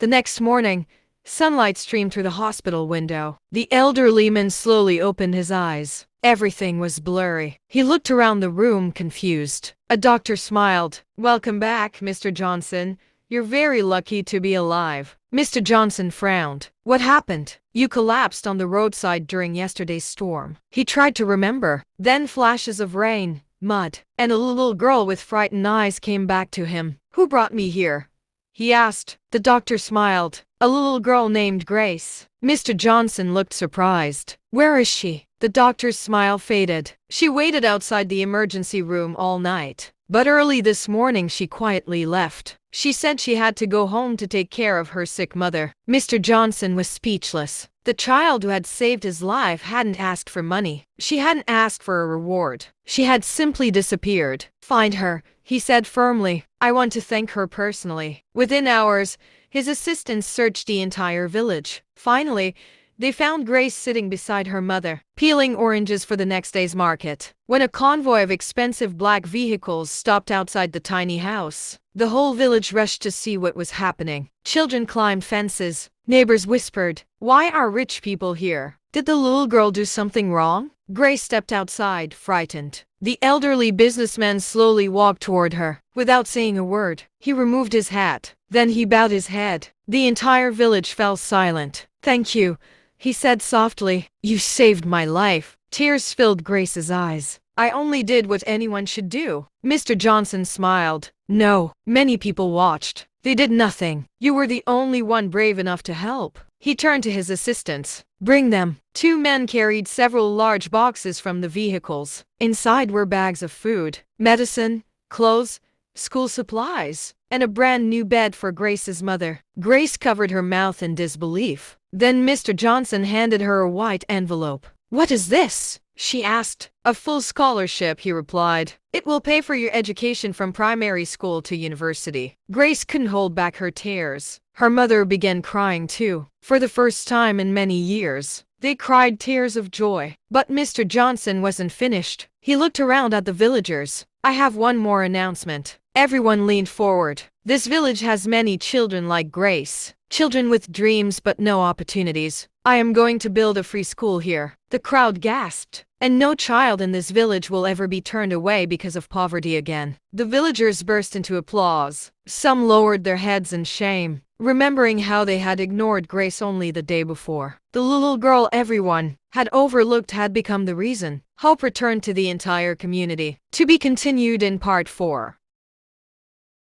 The next morning, sunlight streamed through the hospital window. The elderly man slowly opened his eyes. Everything was blurry. He looked around the room, confused. A doctor smiled. "Welcome back, Mr. Johnson. You're very lucky to be alive." Mr. Johnson frowned. "What happened?" "You collapsed on the roadside during yesterday's storm." He tried to remember. Then flashes of rain, mud, and a little girl with frightened eyes came back to him. "Who brought me here?" he asked. The doctor smiled. "A little girl named Grace." Mr. Johnson looked surprised. "Where is she?" The doctor's smile faded. "She waited outside the emergency room all night. But early this morning she quietly left. She said she had to go home to take care of her sick mother." Mr. Johnson was speechless. The child who had saved his life hadn't asked for money. She hadn't asked for a reward. She had simply disappeared. "Find her," he said firmly. "I want to thank her personally." Within hours, his assistants searched the entire village. Finally, they found Grace sitting beside her mother, peeling oranges for the next day's market. When a convoy of expensive black vehicles stopped outside the tiny house, the whole village rushed to see what was happening. Children climbed fences. Neighbors whispered, "Why are rich people here? Did the little girl do something wrong?" Grace stepped outside, frightened. The elderly businessman slowly walked toward her. Without saying a word, he removed his hat. Then he bowed his head. The entire village fell silent. "Thank you," he said softly. "You saved my life." Tears filled Grace's eyes. "I only did what anyone should do." Mr. Johnson smiled. "No, many people watched. They did nothing. You were the only one brave enough to help." He turned to his assistants. "Bring them." Two men carried several large boxes from the vehicles. Inside were bags of food, medicine, clothes, school supplies, and a brand new bed for Grace's mother. Grace covered her mouth in disbelief. Then Mr. Johnson handed her a white envelope. "What is this?" she asked. "A full scholarship," he replied. "It will pay for your education from primary school to university." Grace couldn't hold back her tears. Her mother began crying too, for the first time in many years. They cried tears of joy. But Mr. Johnson wasn't finished. He looked around at the villagers. "I have one more announcement." Everyone leaned forward. "This village has many children like Grace. Children with dreams but no opportunities. I am going to build a free school here." The crowd gasped. "And no child in this village will ever be turned away because of poverty again." The villagers burst into applause. Some lowered their heads in shame, remembering how they had ignored Grace only the day before. The little girl everyone had overlooked had become the reason. Hope returned to the entire community. To be continued in part 4.